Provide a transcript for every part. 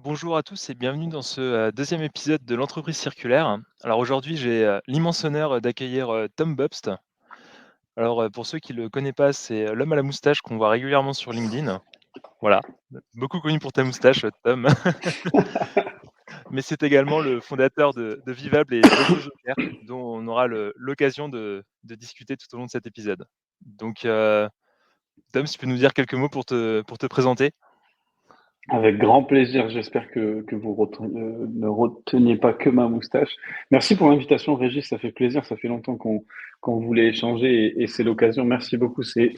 Bonjour à tous et bienvenue dans ce deuxième épisode de l'entreprise circulaire. Alors aujourd'hui, j'ai l'immense honneur d'accueillir Tom Bubst. Alors pour ceux qui ne le connaissent pas, c'est l'homme à la moustache qu'on voit régulièrement sur LinkedIn. Voilà, beaucoup connu pour ta moustache, Tom. Mais c'est également le fondateur de Vivable et d'AutoJoker, dont on aura l'occasion de discuter tout au long de cet épisode. Donc, Tom, si tu peux nous dire quelques mots pour te présenter. Avec grand plaisir. J'espère que vous ne reteniez pas que ma moustache. Merci pour l'invitation, Régis. Ça fait plaisir. Ça fait longtemps qu'on voulait échanger et c'est l'occasion. Merci beaucoup. C'est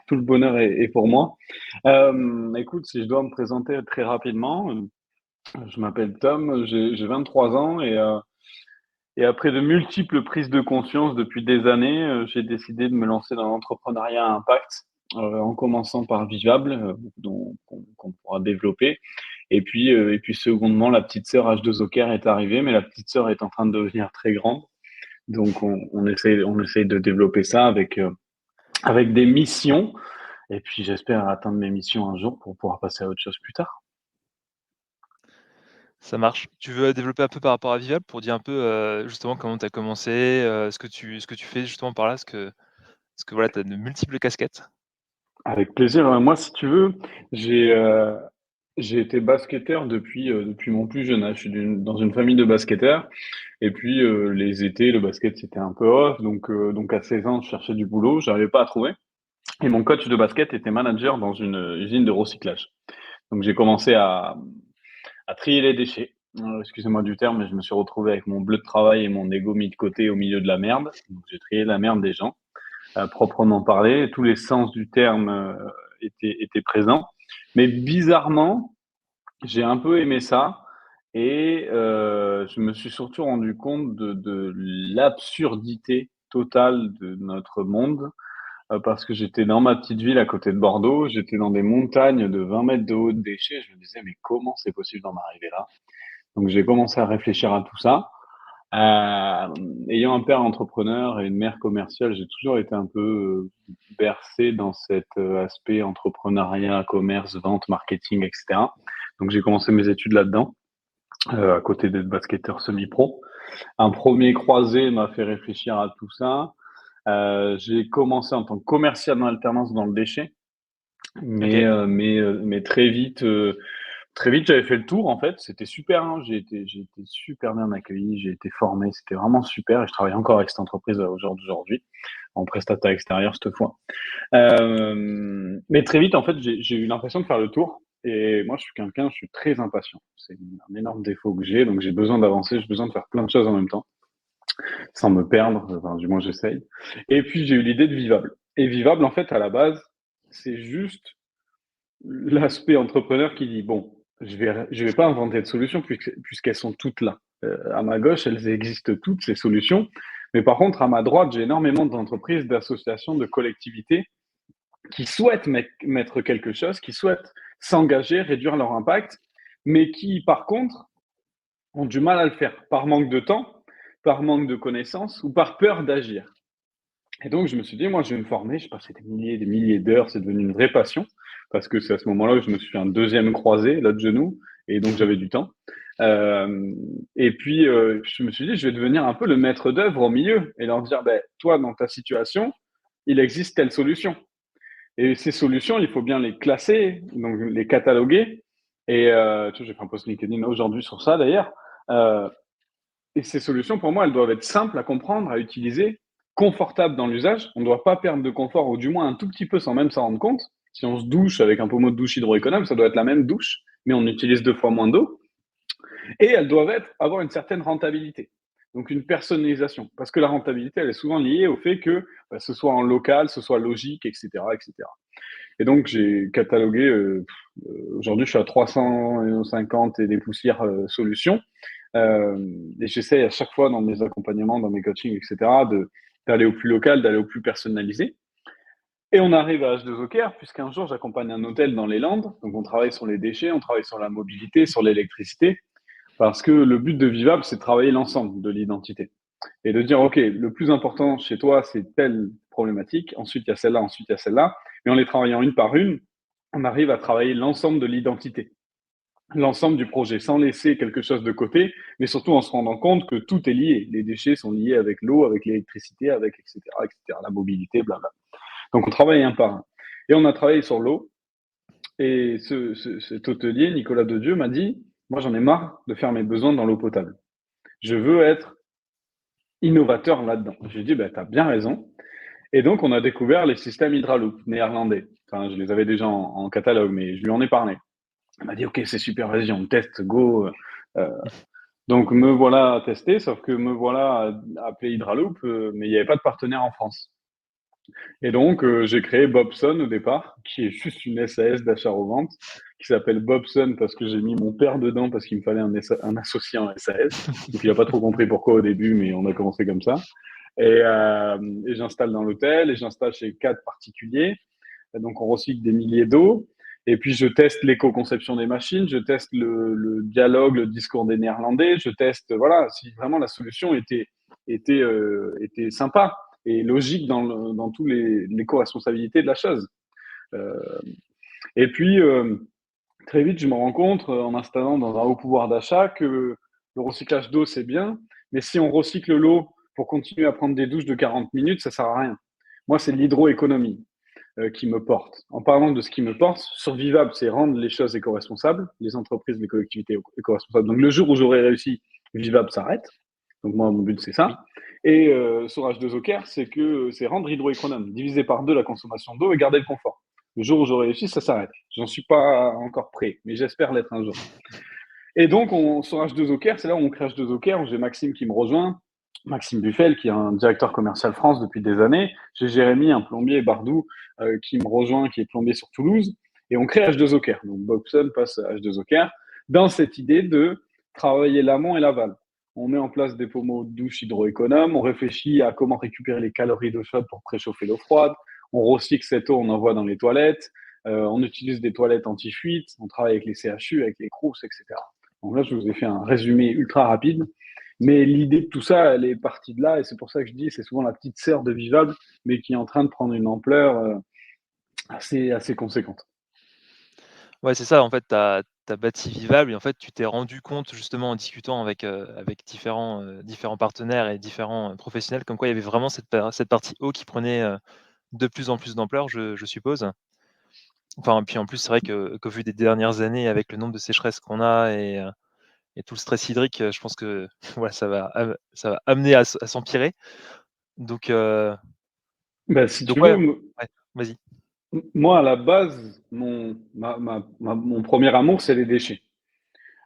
tout le bonheur est pour moi. Écoute, si je dois me présenter très rapidement, je m'appelle Tom. J'ai 23 ans et après de multiples prises de conscience depuis des années, j'ai décidé de me lancer dans l'entrepreneuriat à impact, en commençant par Vivable, qu'on pourra développer. Et puis secondement, la petite sœur H2Oker est arrivée, mais la petite sœur est en train de devenir très grande. Donc on essaye de développer ça avec des missions. Et puis j'espère atteindre mes missions un jour pour pouvoir passer à autre chose plus tard. Ça marche. Tu veux développer un peu par rapport à Vivable pour dire un peu, justement comment tu as commencé, ce que tu fais justement par là? Parce que voilà, tu as de multiples casquettes. Avec plaisir. Moi, si tu veux, j'ai euh, j'ai été basketteur depuis mon plus jeune âge. Je suis dans une famille de basketteurs. Et puis les étés, le basket c'était un peu off. Donc à 16 ans, je cherchais du boulot. J'arrivais pas à trouver. Et mon coach de basket était manager dans une usine de recyclage. Donc j'ai commencé à trier les déchets. Excusez-moi du terme, mais je me suis retrouvé avec mon bleu de travail et mon ego mis de côté au milieu de la merde. Donc j'ai trié la merde des gens, proprement parlé. Tous les sens du terme étaient présents. Mais bizarrement, j'ai un peu aimé ça et je me suis surtout rendu compte de l'absurdité totale de notre monde, parce que j'étais dans ma petite ville à côté de Bordeaux, j'étais dans des montagnes de 20 mètres de haut de déchets. Je me disais: «Mais comment c'est possible d'en arriver là?» Donc j'ai commencé à réfléchir à tout ça. Ayant un père entrepreneur et une mère commerciale, j'ai toujours été un peu, bercé dans cet, aspect entrepreneuriat, commerce, vente, marketing et cetera. Donc j'ai commencé mes études là-dedans, à côté d'être basketteur semi-pro. Un premier croisé m'a fait réfléchir à tout ça. J'ai commencé en tant que commercial en alternance dans le déchet, OK. mais très vite, j'avais fait le tour en fait. C'était super, hein. J'ai été super bien accueilli, j'ai été formé, c'était vraiment super et je travaille encore avec cette entreprise au jour d'aujourd'hui, en prestataire extérieur cette fois. Mais très vite, en fait, j'ai eu l'impression de faire le tour et moi, je suis très impatient. C'est un énorme défaut que j'ai, donc j'ai besoin d'avancer, j'ai besoin de faire plein de choses en même temps, sans me perdre, enfin, du moins j'essaye. Et puis j'ai eu l'idée de Vivable. Et Vivable, en fait, à la base, c'est juste l'aspect entrepreneur qui dit, bon, je vais pas inventer de solutions puisqu'elles sont toutes là. À ma gauche, elles existent toutes, ces solutions. Mais par contre, à ma droite, j'ai énormément d'entreprises, d'associations, de collectivités qui souhaitent mettre quelque chose, qui souhaitent s'engager, réduire leur impact, mais qui, par contre, ont du mal à le faire par manque de temps, par manque de connaissances ou par peur d'agir. Et donc, je me suis dit, moi, je vais me former. Je passais des milliers d'heures. C'est devenu une vraie passion parce que c'est à ce moment-là que je me suis fait un deuxième croisé, là, de genou. Et donc, j'avais du temps. Et puis, je me suis dit, je vais devenir un peu le maître d'œuvre au milieu et leur dire, ben, toi, dans ta situation, il existe telle solution. Et ces solutions, il faut bien les classer, donc les cataloguer. Et tu vois, j'ai fait un post LinkedIn aujourd'hui sur ça d'ailleurs. Euh, et ces solutions, pour moi, elles doivent être simples à comprendre, à utiliser, confortables dans l'usage. On ne doit pas perdre de confort, ou du moins un tout petit peu sans même s'en rendre compte. Si on se douche avec un pommeau de douche hydroéconome, ça doit être la même douche, mais on utilise 2 fois moins d'eau. Et elles doivent avoir une certaine rentabilité. Donc une personnalisation. Parce que la rentabilité, elle est souvent liée au fait que ce soit en local, ce soit logique, etc. etc. Et donc, j'ai catalogué, aujourd'hui, je suis à 350 et des poussières solutions. Et j'essaie à chaque fois dans mes accompagnements, dans mes coachings, etc., d'aller au plus local, d'aller au plus personnalisé. Et on arrive à H2Oker, puisqu'un jour, j'accompagne un hôtel dans les Landes. Donc, on travaille sur les déchets, on travaille sur la mobilité, sur l'électricité, parce que le but de Vivable, c'est de travailler l'ensemble de l'identité. Et de dire, OK, le plus important chez toi, c'est telle problématique. Ensuite, il y a celle-là, ensuite, il y a celle-là. Mais en les travaillant une par une, on arrive à travailler l'ensemble de l'identité. l'ensemble du projet, sans laisser quelque chose de côté, mais surtout en se rendant compte que tout est lié. Les déchets sont liés avec l'eau, avec l'électricité, avec etc., la mobilité, blabla. Donc on travaille un par un. Et on a travaillé sur l'eau. Et cet hôtelier, Nicolas Dedieu, m'a dit, moi j'en ai marre de faire mes besoins dans l'eau potable. Je veux être innovateur là-dedans. J'ai dit, tu as bien raison. Et donc on a découvert les systèmes Hydraloop néerlandais. Enfin, je les avais déjà en catalogue, mais je lui en ai parlé. Il m'a dit, OK, c'est super, vas-y, on teste, go. Euh, donc me voilà à tester, sauf que me voilà à appeler Hydraloop, mais il n'y avait pas de partenaire en France. Et donc j'ai créé Bobson au départ, qui est juste une SAS d'achat-revente, qui s'appelle Bobson parce que j'ai mis mon père dedans parce qu'il me fallait un associé en SAS. Donc il n'a pas trop compris pourquoi au début, mais on a commencé comme ça. Et j'installe dans l'hôtel et j'installe chez 4 particuliers. Donc, on recycle des milliers d'eau. Et puis, je teste l'éco-conception des machines, je teste le dialogue, le discours des Néerlandais, je teste, voilà, si vraiment la solution était sympa et logique dans tous l'éco-responsabilité de la chose. Euh, et puis, très vite, je me rends compte, en installant dans un haut pouvoir d'achat, que le recyclage d'eau, c'est bien, mais si on recycle l'eau pour continuer à prendre des douches de 40 minutes, ça sert à rien. Moi, c'est l'hydroéconomie qui me porte. En parlant de ce qui me porte, Survivable, c'est rendre les choses éco-responsables, les entreprises, les collectivités éco-responsables. Donc, le jour où j'aurai réussi, Vivable s'arrête. Donc, moi, mon but, c'est Oui. ça. Et sur H2O Care, c'est rendre hydroéconome, diviser par 2 la consommation d'eau et garder le confort. Le jour où j'aurai réussi, ça s'arrête. J'en suis pas encore prêt, mais j'espère l'être un jour. Et donc, sur H2O Care, c'est là où on crée H2O Care, où j'ai Maxime qui me rejoint, Maxime Buffel, qui est un directeur commercial France depuis des années. J'ai Jérémy, un plombier Bardou, qui me rejoint, qui est plombier sur Toulouse. Et on crée H2O Care. Donc, Bobson passe à H2O Care dans cette idée de travailler l'amont et l'aval. On met en place des pommeaux de douche hydroéconomes, on réfléchit à comment récupérer les calories d'eau chaude pour préchauffer l'eau froide, on recycle cette eau, on envoie dans les toilettes, on utilise des toilettes anti-fuite, on travaille avec les CHU, avec les CROUS, etc. Donc là, je vous ai fait un résumé ultra rapide. Mais l'idée de tout ça, elle est partie de là, et c'est pour ça que je dis, c'est souvent la petite sœur de Vivable, mais qui est en train de prendre une ampleur assez conséquente. Ouais, c'est ça, en fait, tu as bâti Vivable et en fait, tu t'es rendu compte justement en discutant avec différents partenaires et différents, professionnels comme quoi il y avait vraiment cette partie eau qui prenait, de plus en plus d'ampleur, je suppose? Enfin, puis en plus, c'est vrai qu'au vu des dernières années avec le nombre de sécheresses qu'on a et tout le stress hydrique, je pense que ouais, ça va amener à s'empirer. Donc heu, Ben, si tu donc ouais, veux, ouais, vas-y. moi, à la base, mon premier amour, c'est les déchets.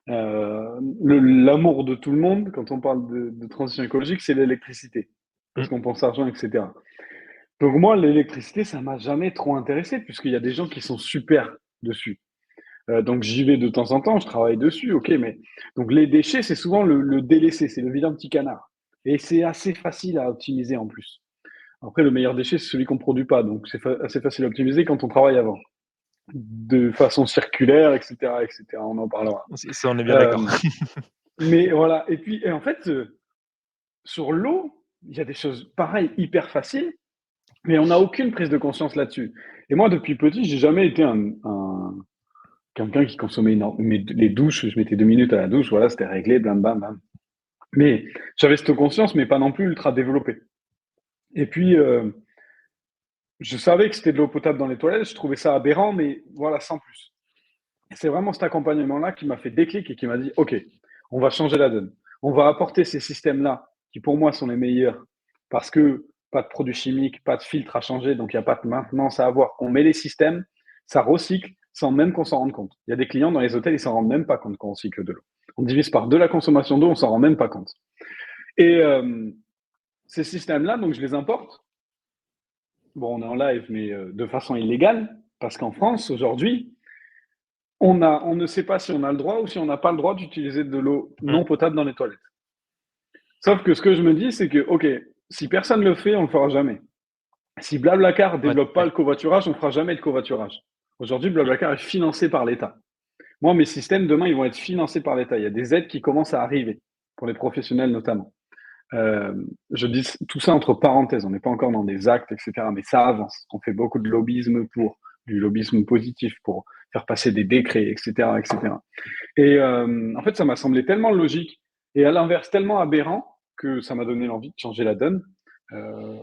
L'amour de tout le monde, quand on parle de transition écologique, c'est l'électricité, parce Mmh. qu'on pense argent, etc. Donc moi, l'électricité, ça m'a jamais trop intéressé, puisqu'il y a des gens qui sont super dessus. Donc j'y vais de temps en temps, je travaille dessus, ok, mais donc les déchets, c'est souvent le délaissé, c'est le vilain petit canard. Et c'est assez facile à optimiser en plus. Après, le meilleur déchet, c'est celui qu'on ne produit pas, donc c'est assez facile à optimiser quand on travaille avant, de façon circulaire, etc., etc. On en parlera. Ça, on est bien d'accord. Euh, mais voilà, et puis et en fait, sur l'eau, il y a des choses pareilles, hyper faciles, mais on n'a aucune prise de conscience là-dessus. Et moi, depuis petit, j'ai jamais été quelqu'un qui consommait énormément. Mais les douches, je mettais 2 minutes à la douche, voilà, c'était réglé, blam, bam, bam. Mais j'avais cette conscience, mais pas non plus ultra développée. Et puis, je savais que c'était de l'eau potable dans les toilettes, je trouvais ça aberrant, mais voilà, sans plus. Et c'est vraiment cet accompagnement-là qui m'a fait déclic et qui m'a dit, OK, on va changer la donne. On va apporter ces systèmes-là, qui pour moi sont les meilleurs, parce que pas de produits chimiques, pas de filtre à changer, donc il n'y a pas de maintenance à avoir. On met les systèmes, ça recycle sans même qu'on s'en rende compte. Il y a des clients dans les hôtels, ils s'en rendent même pas compte qu'on recycle de l'eau. On divise par 2 la consommation d'eau, on s'en rend même pas compte. Et ces systèmes-là, donc je les importe. Bon, on est en live, mais de façon illégale, parce qu'en France, aujourd'hui, on ne sait pas si on a le droit ou si on n'a pas le droit d'utiliser de l'eau Mmh. non potable dans les toilettes. Sauf que ce que je me dis, c'est que, OK, si personne ne le fait, on ne le fera jamais. Si Blablacar ne Ouais, développe pas ouais. le covoiturage, on ne fera jamais de covoiturage. Aujourd'hui, Mmh. Blablacar est financé par l'État. Moi, mes systèmes, demain, ils vont être financés par l'État. Il y a des aides qui commencent à arriver, pour les professionnels notamment. Euh, je dis tout ça entre parenthèses, on n'est pas encore dans des actes, etc. Mais ça avance. On fait beaucoup de lobbyisme du lobbyisme positif pour faire passer des décrets, etc., etc. Et en fait, ça m'a semblé tellement logique et à l'inverse tellement aberrant que ça m'a donné l'envie de changer la donne, heu,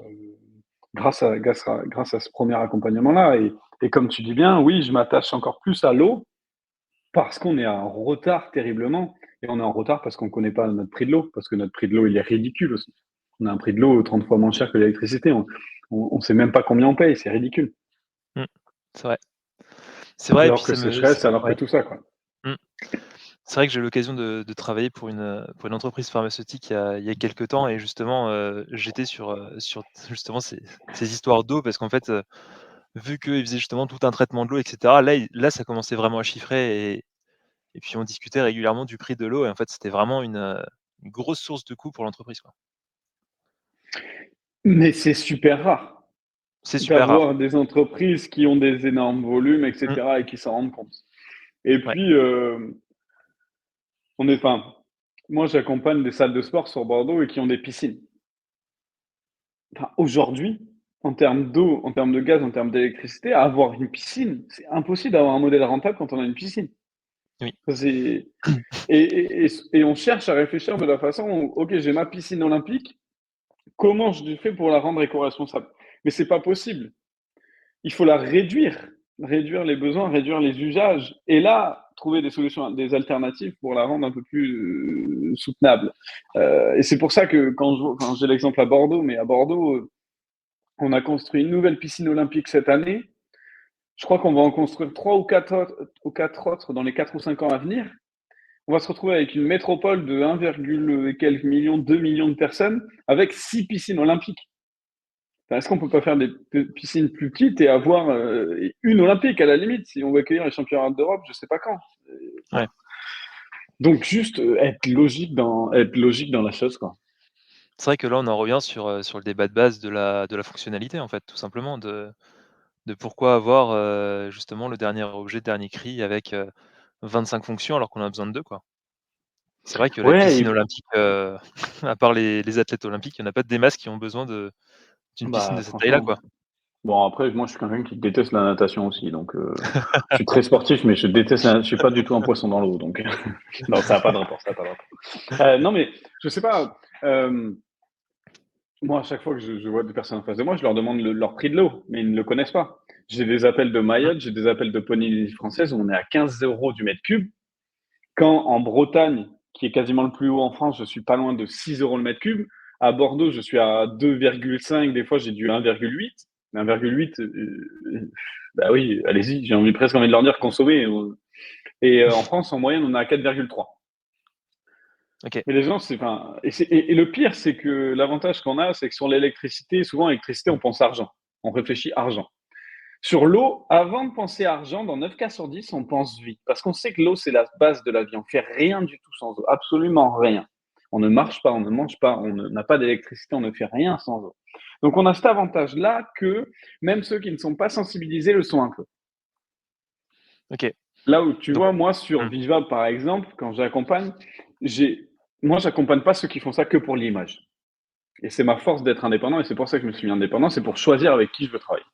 grâce à ce premier accompagnement-là et comme tu dis bien, oui, je m'attache encore plus à l'eau parce qu'on est en retard terriblement et on est en retard parce qu'on ne connaît pas notre prix de l'eau, parce que notre prix de l'eau, il est ridicule aussi. On a un prix de l'eau 30 fois moins cher que l'électricité. On sait même pas combien on paye, c'est ridicule. Mmh. C'est vrai. C'est vrai et Alors puis que ça me c sécheresse, alors que ouais. tout ça, quoi. Mmh. C'est vrai que j'ai eu l'occasion de travailler pour une entreprise pharmaceutique il y a quelque temps et justement, j'étais sur justement ces histoires d'eau parce qu'en fait, vu qu'ils faisaient justement tout un traitement de l'eau et cetera, là ça commençait vraiment à chiffrer et puis on discutait régulièrement du prix de l'eau et en fait c'était vraiment une grosse source de coûts pour l'entreprise, quoi. Mais c'est super rare C'est super rare. d'avoir des entreprises qui ont des énormes volumes et Mmh, cetera et qui s'en rendent compte. Et ouais, puis, enfin, moi j'accompagne des salles de sport sur Bordeaux et qui ont des piscines. Enfin, aujourd'hui, en termes d'eau, en termes de gaz, en termes d'électricité, avoir une piscine, c'est impossible d'avoir un modèle rentable quand on a une piscine. oui, Ça, c'est et on cherche à réfléchir de la façon où: «OK, j'ai ma piscine olympique, comment je fais pour la rendre éco-responsable?» Mais c'est pas possible. Il faut la réduire, réduire les besoins, réduire les usages et là, trouver des solutions, des alternatives pour la rendre un peu plus, soutenable. Et c'est pour ça que quand j'ai l'exemple à Bordeaux, mais à Bordeaux, on a construit une nouvelle piscine olympique cette année. Je crois qu'on va en construire 3 ou 4 autres dans les 4 ou 5 ans à venir. On va se retrouver avec une métropole de 1, et quelques millions, 2 millions de personnes avec 6 piscines olympiques. Enfin, est-ce qu'on peut pas faire des piscines plus petites et avoir une olympique à la limite si on veut accueillir les championnats d'Europe, je sais pas quand. ouais. Enfin, donc juste être logique dans la chose quoi. C'est vrai que là on en revient sur le débat de base de la fonctionnalité en fait, tout simplement de pourquoi avoir, justement le dernier objet, le dernier cri avec, 25 fonctions alors qu'on a besoin de 2 quoi. C'est vrai que la Ouais, piscine olympique, à part les athlètes olympiques, il y en a pas des masses qui ont besoin d'une piscine de bah cette taille-là, franchement. quoi. Bon après moi je suis quelqu'un qui déteste la natation aussi donc je suis très sportif mais je suis pas du tout un poisson dans l'eau donc non ça a pas de rapport, ça a pas de rapport. Non mais je sais pas, moi à chaque fois que je vois des personnes en face de moi, je leur demande leur prix de l'eau, mais ils ne le connaissent pas. J'ai des appels de Mmh, Mayotte, j'ai des appels de Polynésie française où on est à 15 € du mètre cube. Quand en Bretagne, qui est quasiment le plus haut en France, je suis pas loin de 6 € le mètre cube. À Bordeaux, je suis à 2,5, des fois j'ai du 1,8. 1,8, bah oui, allez-y, presque envie de leur dire consommez. Et en France, en moyenne, on est à 4,3. OK. Mais les gens, et le pire, c'est que l'avantage qu'on a, c'est que sur l'électricité, souvent l'électricité, on pense argent. On réfléchit argent. Sur l'eau, avant de penser argent, dans 9 cas sur 10, on pense vie. Parce qu'on sait que l'eau, c'est la base de la vie. On fait rien du tout sans eau. Absolument rien. On ne marche pas, on ne mange pas, n'a pas d'électricité, on ne fait rien sans eau. Donc on a cet avantage-là que même ceux qui ne sont pas sensibilisés le sont un peu. OK. Là où tu Donc vois, moi, sur mmh, Viva, par exemple, quand j'accompagne, moi, j'accompagne pas ceux qui font ça que pour l'image. Et c'est ma force d'être indépendant et c'est pour ça que je me suis mis indépendant, c'est pour choisir avec qui je veux travailler.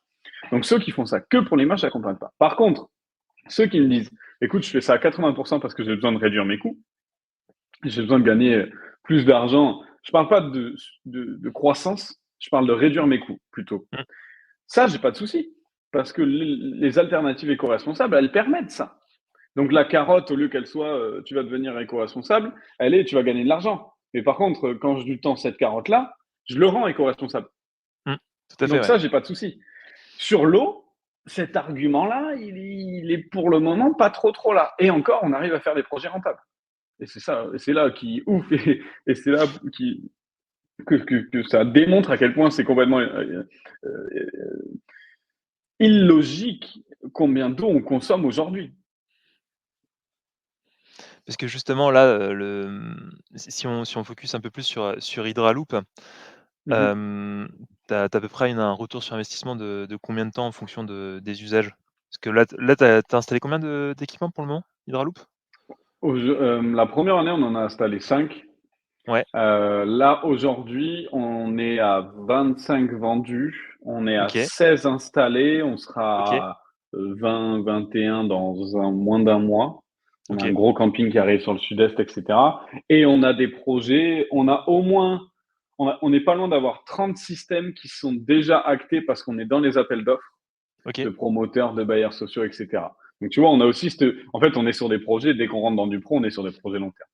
Donc ceux qui font ça que pour l'image, j'accompagne pas. Par contre, ceux qui me disent, écoute, je fais ça à 80% parce que j'ai besoin de réduire mes coûts, j'ai besoin de gagner plus d'argent. Je parle pas de croissance, je parle de réduire mes coûts plutôt. mmh, Ça, j'ai pas de souci parce que les alternatives éco-responsables, elles permettent ça. Donc la carotte, au lieu qu'elle soit, tu vas devenir éco-responsable, elle est, tu vas gagner de l'argent. Mais par contre, quand je lui tends cette carotte-là, je le rends éco-responsable. mmh, tout à fait, Donc ouais. ça, j'ai pas de souci. Sur l'eau, cet argument-là, il est pour le moment pas trop là. Et encore, on arrive à faire des projets rentables. Et c'est ça, et c'est là qui ouf, et c'est là que ça démontre à quel point c'est complètement illogique combien d'eau on consomme aujourd'hui. Parce que justement là, si on focus un peu plus sur Hydraloop, Mhm. tu as à peu près un retour sur investissement de combien de temps en fonction des usages? Parce que là tu as installé combien d'équipements pour le moment, Hydraloop? La première année, on en a installé 5. Ouais, Là, aujourd'hui, on est à 25 vendus, on est à OK, 16 installés, on OK, sera à 20, 21 dans moins d'un mois. On a un OK. gros camping qui arrive sur le sud-est, etc. Et on a des projets, on a au moins, on n'est pas loin d'avoir 30 systèmes qui sont déjà actés parce qu'on est dans les appels d'offres OK. de promoteurs, de bailleurs sociaux, etc. Donc tu vois, on a aussi, en fait, on est sur des projets, dès qu'on rentre dans du pro, on est sur des projets long terme.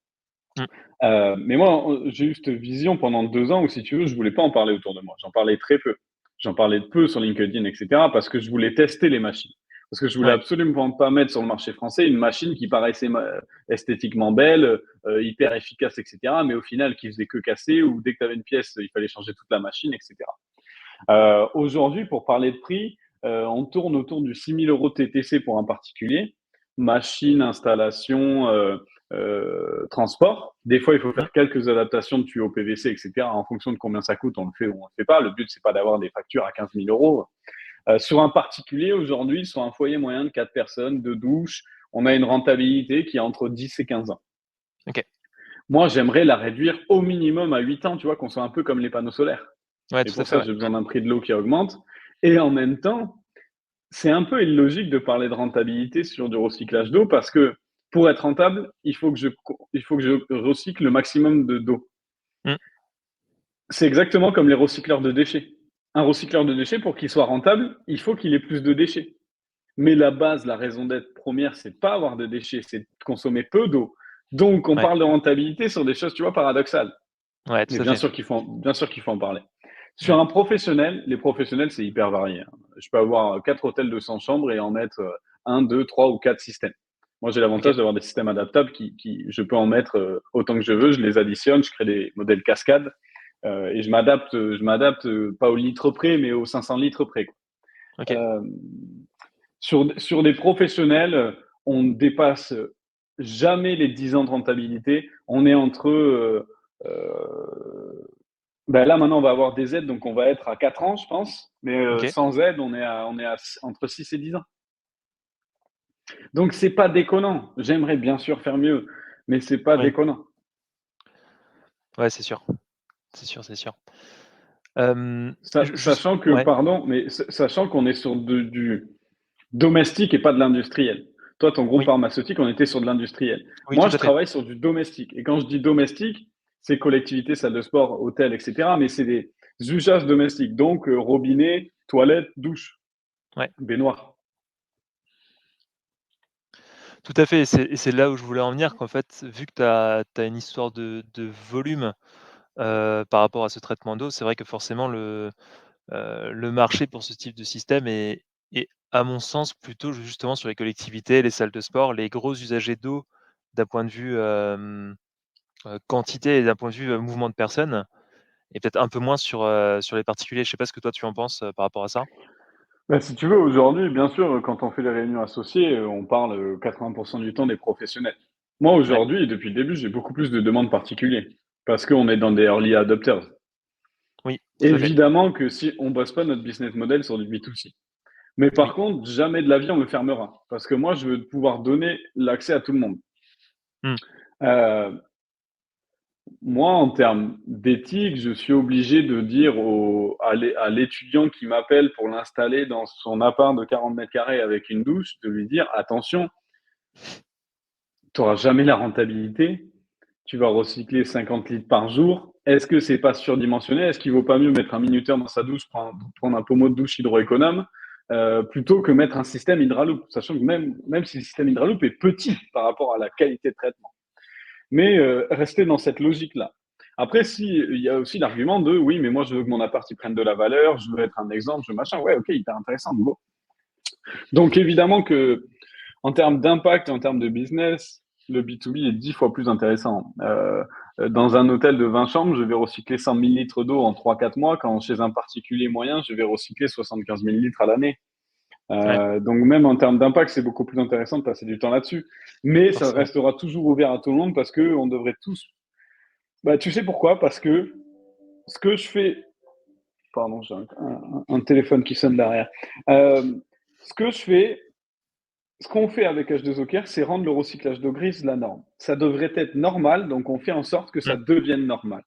Mmh. Mais moi, j'ai eu cette vision pendant 2 ans où, si tu veux, je voulais pas en parler autour de moi. J'en parlais très peu. J'en parlais peu sur LinkedIn, etc. parce que je voulais tester les machines. Parce que je voulais Ouais. absolument pas mettre sur le marché français une machine qui paraissait esthétiquement belle, hyper efficace, etc. mais au final, qui faisait que casser, ou dès que tu avais une pièce, il fallait changer toute la machine, etc. Aujourd'hui, pour parler de prix, on tourne autour du 6 000 € TTC pour un particulier. Machine, installation, transport. Des fois, il faut Mmh. faire quelques adaptations de tuyaux PVC, etc. En fonction de combien ça coûte, on le fait ou on le fait pas. Le but, c'est pas d'avoir des factures à 15 000 €. Sur un particulier, aujourd'hui, sur un foyer moyen de 4 personnes, de douche, on a une rentabilité qui est entre 10 et 15 ans. OK. Moi, j'aimerais la réduire au minimum à 8 ans, tu vois, qu'on soit un peu comme les panneaux solaires. Ouais, Et tout à pour fait, ça, ouais. j'ai besoin d'un prix de l'eau qui augmente. Et en même temps, c'est un peu illogique de parler de rentabilité sur du recyclage d'eau parce que pour être rentable, il faut que je recycle le maximum d'eau. Mmh. C'est exactement comme les recycleurs de déchets. Un recycleur de déchets, pour qu'il soit rentable, il faut qu'il ait plus de déchets. Mais la base, la raison d'être première, c'est de pas avoir de déchets, c'est de consommer peu d'eau. Donc, on Ouais. parle de rentabilité sur des choses, tu vois, paradoxales. Ouais, Mais tout à fait. bien sûr qu'il faut en parler. Sur Mmh. un professionnel, les professionnels, c'est hyper varié, hein. Je peux avoir 4 hôtels de 100 chambres et en mettre 1, 2, 3 ou 4 systèmes. Moi, j'ai OK. l'avantage d'avoir des systèmes adaptables je peux en mettre autant que je veux, je les additionne, je crée des modèles cascades et je m'adapte pas au litre près, mais aux 500 litres près, quoi. OK. Euh, sur des professionnels, on ne dépasse jamais les 10 ans de rentabilité. On est entre ben là, maintenant, on va avoir des aides, donc on va être à 4 ans, je pense. Mais OK. sans aide, on est à entre 6 et 10 ans. Donc, c'est pas déconnant. J'aimerais bien sûr faire mieux, mais c'est pas Oui. déconnant. Ouais, c'est sûr. C'est sûr, c'est sûr. Juste Sachant que, ouais. pardon, mais sachant qu'on est sur du domestique et pas de l'industriel. Toi, ton groupe Oui. pharmaceutique, on était sur de l'industriel. Oui, Moi, tout je à fait. travaille sur du domestique. Et quand je dis domestique, c'est collectivité, salle de sport, hôtel, etc. Mais c'est des usages domestiques. Donc, robinet, toilette, douche, Ouais. baignoire. Tout à fait et c'est là où je voulais en venir qu'en fait, vu que tu as une histoire de volume, par rapport à ce traitement d'eau, c'est vrai que forcément le marché pour ce type de système est à mon sens plutôt justement sur les collectivités, les salles de sport, les gros usagers d'eau d'un point de vue, quantité et d'un point de vue, mouvement de personnes et peut-être un peu moins sur les particuliers. Je sais pas ce que toi tu en penses, par rapport à ça? Bah, si tu veux, aujourd'hui, bien sûr, quand on fait les réunions associées, on parle 80% du temps des professionnels. Moi, Ouais, aujourd'hui, depuis le début, j'ai beaucoup plus de demandes particuliers parce qu'on est dans des early adopters. oui, tout à fait. Évidemment que si on bosse pas notre business model sur du B2C. Mais par Oui, contre, jamais de la vie on le fermera. Parce que moi, je veux pouvoir donner l'accès à tout le monde. mmh, Euh, Moi, en termes d'éthique, je suis obligé de dire à l'étudiant qui m'appelle pour l'installer dans son appart de 40 mètres carrés avec une douche, de lui dire, attention, tu n'auras jamais la rentabilité, tu vas recycler 50 litres par jour. Est-ce que c'est pas surdimensionné? Est-ce qu'il vaut pas mieux mettre un minuteur dans sa douche, prendre un pommeau de douche hydroéconome, plutôt que mettre un système hydraloop, sachant que même si le système hydraloop est petit par rapport à la qualité de traitement. Mais rester dans cette logique-là. Après, si il y a aussi l'argument de oui, mais moi je veux que mon appart il prenne de la valeur, je veux être un exemple, je veux machin. Ouais, ok, hyper intéressant. Bon. Donc évidemment que en termes d'impact, en termes de business, le B2B est 10 fois plus intéressant. Dans un hôtel de 20 chambres, je vais recycler 100 000 litres d'eau en 3-4 mois, quand chez un particulier moyen, je vais recycler 75 000 litres à l'année. ouais, Donc même en termes d'impact, c'est beaucoup plus intéressant de passer du temps là-dessus. Mais ça forcément. restera toujours ouvert à tout le monde parce que on devrait tous. Bah, tu sais pourquoi? Parce que ce que je fais. Pardon, j'ai un téléphone qui sonne derrière. Euh, ce que je fais, ce qu'on fait avec H2O Care, c'est rendre le recyclage d'eau grise la norme. Ça devrait être normal, donc on fait en sorte que ça Mmh, devienne normal.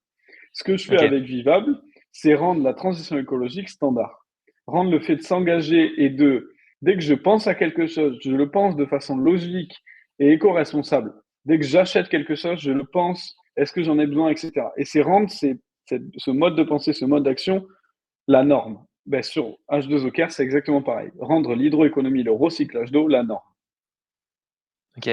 Ce que je fais OK. avec Vivable, c'est rendre la transition écologique standard. Rendre le fait de s'engager et dès que je pense à quelque chose, je le pense de façon logique et éco-responsable. Dès que j'achète quelque chose, je le pense, est-ce que j'en ai besoin, etc. Et c'est rendre ce mode de pensée, ce mode d'action, la norme. Ben, sur H2O Care, c'est exactement pareil. Rendre l'hydroéconomie, le recyclage d'eau, la norme. OK.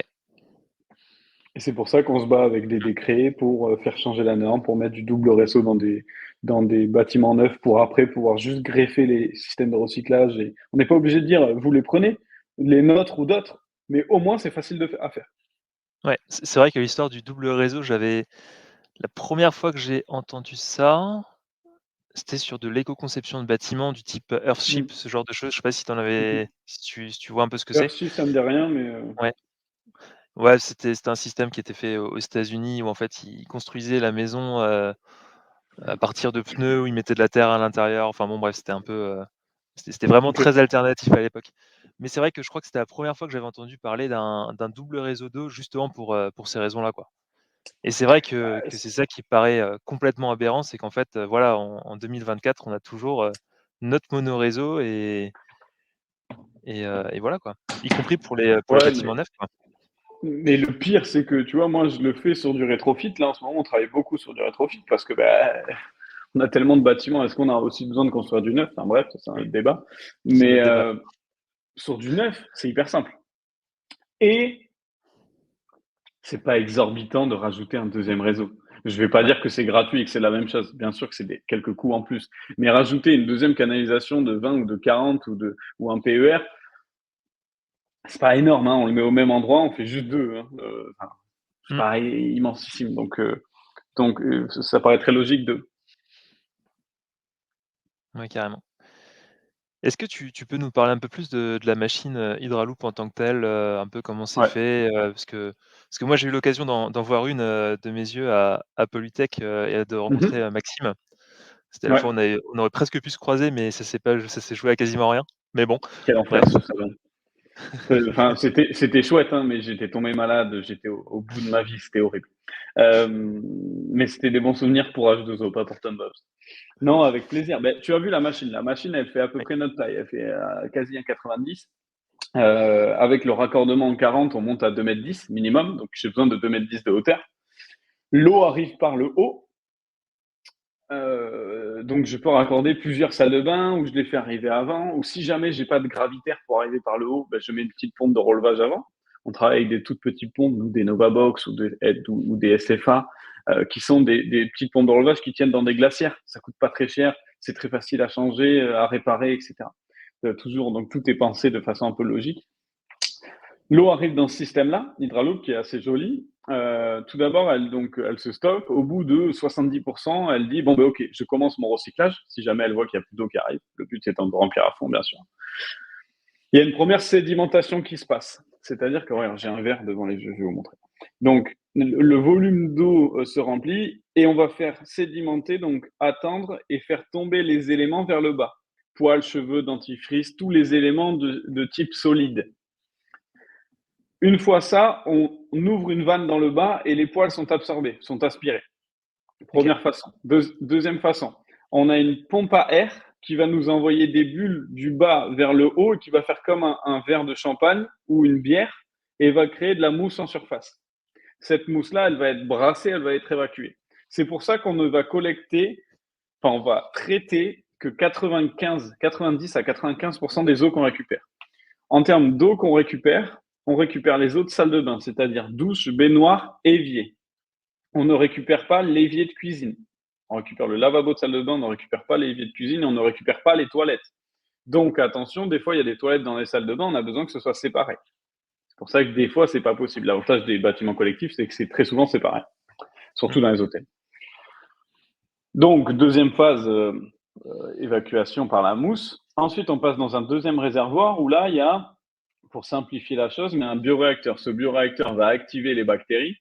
Et c'est pour ça qu'on se bat avec des décrets pour faire changer la norme, pour mettre du double réseau dans des bâtiments neufs, pour après pouvoir juste greffer les systèmes de recyclage. Et on n'est pas obligé de dire, vous les prenez, les nôtres ou d'autres, mais au moins c'est facile à faire. Ouais, c'est vrai que l'histoire du double réseau, j'avais la première fois que j'ai entendu ça, c'était sur de l'éco-conception de bâtiments du type Mm. Earthship, ce genre de choses. Je sais pas si tu en Mhm. avais si tu vois un peu ce que c'est? Archive, ça me dit rien, mais Ouais. Ouais, c'était un système qui était fait aux États-Unis où en fait, ils construisaient la maison, à partir de pneus, où ils mettaient de la terre à l'intérieur. Enfin bon bref, c'était un peu, c'était vraiment ok. très alternatif à l'époque. Mais c'est vrai que je crois que c'était la première fois que j'avais entendu parler d'un double réseau d'eau justement pour ces raisons-là, quoi. Et c'est vrai Ah, que c'est ça qui paraît, complètement aberrant, c'est qu'en fait, voilà, en 2024, on a toujours, notre monoréseau et voilà, quoi. Y compris pour les ouais, bâtiments neufs, quoi. mais le pire, c'est que, tu vois, moi, je le fais sur du rétrofit. Là, en ce moment, on travaille beaucoup sur du rétrofit parce que, bah, on a tellement de bâtiments. Est-ce qu'on a aussi besoin de construire du neuf? Enfin, bref, ça, c'est un autre débat. C'est Mais notre débat. sur du neuf, c'est hyper simple. Et c'est pas exorbitant de rajouter un deuxième réseau. Je vais pas Ouais. dire que c'est gratuit et que c'est la même chose. Bien sûr que c'est quelques coûts en plus. Mais rajouter une deuxième canalisation de 20 ou de 40 ou un PER, c'est pas énorme, hein. On le met au même endroit, on fait juste deux, hein. Enfin, c'est Mmh. pas immensissime. Donc, ça paraît très logique de. Ouais, carrément. Est-ce que tu peux nous parler un peu plus de la machine, Hydraloop en tant que telle, un peu comment c'est Ouais. fait? Parce que moi j'ai eu l'occasion d'en voir une, de mes yeux à Polytech, et de rencontrer, Mhm. Maxime. C'était la Ouais. fois où on aurait presque pu se croiser, mais ça s'est joué à quasiment rien. Mais bon, Quel bref. enfer ce salon. Enfin, c'était chouette, hein, mais j'étais tombé malade, j'étais au bout de ma vie, c'était horrible. Euh, mais c'était des bons souvenirs pour H2O, pas pour Tom Bobs. Non, avec plaisir. Ben, tu as vu la machine. La machine, elle fait à peu Oui. près notre taille. Elle fait quasi un 90. Avec le raccordement en 40, on monte à 2,10 m minimum. Donc, j'ai besoin de 2,10 m de hauteur. L'eau arrive par le haut. Donc, je peux raccorder plusieurs salles de bain ou je les fais arriver avant. Ou si jamais j'ai pas de gravitaire pour arriver par le haut, ben, je mets une petite pompe de relevage avant. On travaille avec des toutes petites pompes, ou des Novabox ou des SFA, qui sont des petites pompes de relevage qui tiennent dans des glacières. Ça coûte pas très cher, c'est très facile à changer, à réparer, etc. Toujours, donc tout est pensé de façon un peu logique. L'eau arrive dans ce système-là, Hydraloop, qui est assez joli. Tout d'abord, elle se stoppe. Au bout de 70%, elle dit bon, ben ok, je commence mon recyclage. Si jamais elle voit qu'il y a plus d'eau qui arrive, le but étant de remplir à fond, bien sûr. Il y a une première sédimentation qui se passe. C'est-à-dire que, regarde, j'ai un verre devant les yeux, je vais vous montrer. Donc, le volume d'eau se remplit et on va faire sédimenter, donc attendre et faire tomber les éléments vers le bas. Poils, cheveux, dentifrice, tous les éléments de type solide. Une fois ça, on ouvre une vanne dans le bas et les poils sont absorbés, sont aspirés. OK. Première façon. Deuxième façon, on a une pompe à air qui va nous envoyer des bulles du bas vers le haut et qui va faire comme un verre de champagne ou une bière et va créer de la mousse en surface. Cette mousse-là, elle va être brassée, elle va être évacuée. C'est pour ça qu'on ne va collecter, enfin, on va traiter que 90 à 95% des eaux qu'on récupère. En termes d'eau qu'on récupère, on récupère les eaux de salle de bain, c'est-à-dire douche, baignoire, évier. On ne récupère pas l'évier de cuisine. On récupère le lavabo de salle de bain, on ne récupère pas l'évier de cuisine et on ne récupère pas les toilettes. Donc attention, des fois il y a des toilettes dans les salles de bain, on a besoin que ce soit séparé. C'est pour ça que des fois c'est pas possible. L'avantage des bâtiments collectifs, c'est que c'est très souvent séparé, surtout Mmh. dans les hôtels. Donc deuxième phase, évacuation par la mousse. Ensuite on passe dans un deuxième réservoir où là il y a, pour simplifier la chose, mais un bioréacteur. Ce bioréacteur va activer les bactéries.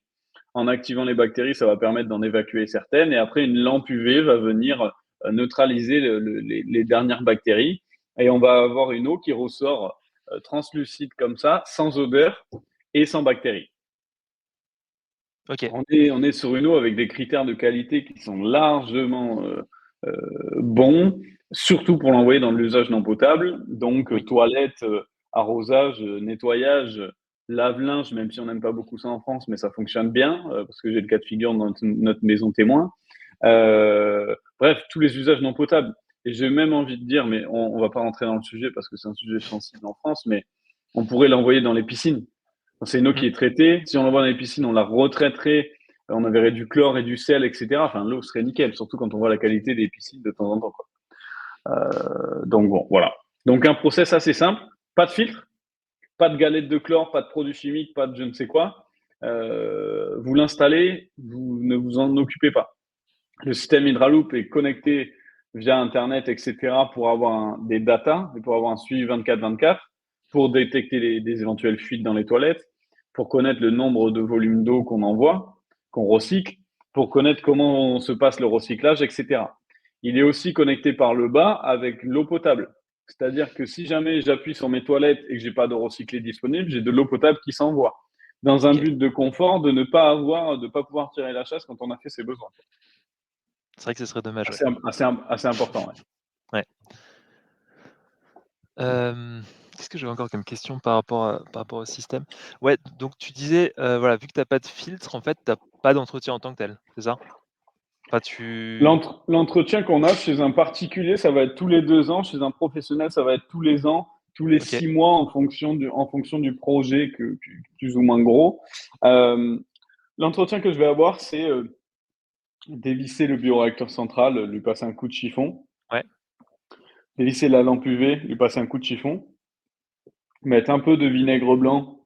En activant les bactéries, ça va permettre d'en évacuer certaines. Et après, une lampe UV va venir neutraliser les dernières bactéries. Et on va avoir une eau qui ressort translucide comme ça, sans odeur et sans bactéries. OK. On est sur une eau avec des critères de qualité qui sont largement bons, surtout pour l'envoyer dans l'usage non potable. Donc, Oui. toilettes, arrosage, nettoyage, lave-linge, même si on n'aime pas beaucoup ça en France, mais ça fonctionne bien, parce que j'ai le cas de figure dans notre maison témoin. Bref, tous les usages non potables. Et j'ai même envie de dire, mais on va pas rentrer dans le sujet parce que c'est un sujet sensible en France, mais on pourrait l'envoyer dans les piscines. C'est une eau Mmh. qui est traitée. Si on l'envoie dans les piscines, on la retraiterait. On enverrait du chlore et du sel, etc. Enfin, l'eau serait nickel, surtout quand on voit la qualité des piscines de temps en temps, quoi. Donc bon, voilà. Donc un process assez simple, pas de filtre, pas de galette de chlore, pas de produits chimiques, pas de je ne sais quoi. Vous l'installez, vous ne vous en occupez pas. Le système Hydraloop est connecté via Internet, etc., pour avoir des data et pour avoir un suivi 24/24, pour détecter des éventuelles fuites dans les toilettes, pour connaître le nombre de volumes d'eau qu'on envoie, qu'on recycle, pour connaître comment se passe le recyclage, etc. Il est aussi connecté par le bas avec l'eau potable. C'est-à-dire que si jamais j'appuie sur mes toilettes et que j'ai pas d'eau recyclée disponible, j'ai de l'eau potable qui s'envoie. Dans un OK. but de confort, de ne pas pouvoir tirer la chasse quand on a fait ses besoins. C'est vrai que ce serait dommage, ouais. Assez important, ouais. Ouais. Qu'est-ce que j'avais encore comme question par rapport au système? Ouais, donc tu disais, voilà, vu que tu as pas de filtre, en fait, tu as pas d'entretien en tant que tel, c'est ça? Enfin, tu L'entretien qu'on a chez un particulier, ça va être tous les 2 ans. Chez un professionnel, ça va être tous les ans, tous les OK, 6 mois en fonction du projet plus ou moins gros. Euh, L'entretien que je vais avoir, c'est dévisser le bioréacteur central, lui passer un coup de chiffon, ouais, dévisser la lampe UV, lui passer un coup de chiffon, mettre un peu de vinaigre blanc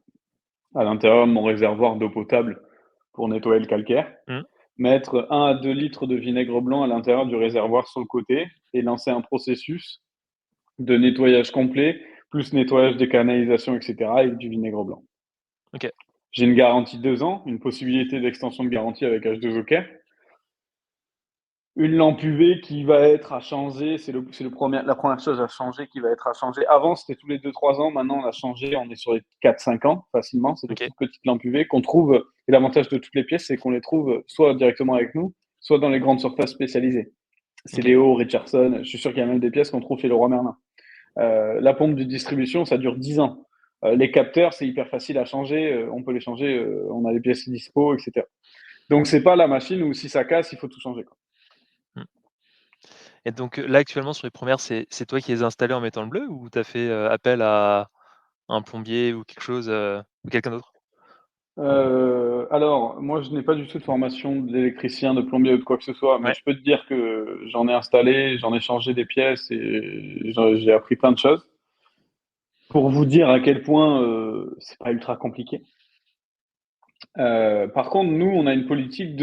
à l'intérieur de mon réservoir d'eau potable pour nettoyer le calcaire, mmh, mettre 1 à 2 litres de vinaigre blanc à l'intérieur du réservoir sur le côté et lancer un processus de nettoyage complet, plus nettoyage des canalisations, etc., avec du vinaigre blanc. OK, J'ai une garantie de 2 ans, une possibilité d'extension de garantie avec H2OK. Une lampe UV qui va être à changer, la première chose à changer qui va être à changer. Avant, c'était tous les 2-3 ans. Maintenant, on a changé. On est sur les 4-5 ans facilement. C'est des OK, toutes petites lampes UV qu'on trouve. Et l'avantage de toutes les pièces, c'est qu'on les trouve soit directement avec nous, soit dans les grandes surfaces spécialisées. OK, CDO, Richardson. Je suis sûr qu'il y a même des pièces qu'on trouve chez Leroy Merlin. La pompe de distribution, ça dure 10 ans. Les capteurs, c'est hyper facile à changer. On peut les changer. On a les pièces dispo, etc. Donc, c'est pas la machine où si ça casse, il faut tout changer, quoi. mmh, et donc, là, actuellement, sur les premières, c'est toi qui les as installées en mettant le bleu ou tu as fait, appel à un plombier ou quelque chose, ou quelqu'un d'autre? Alors, moi, je n'ai pas du tout de formation d'électricien, de plombier ou de quoi que ce soit, mais Ouais, je peux te dire que j'en ai installé, j'en ai changé des pièces et j'ai appris plein de choses. Pour vous dire à quel point c'est pas ultra compliqué. Par contre, nous, on a une politique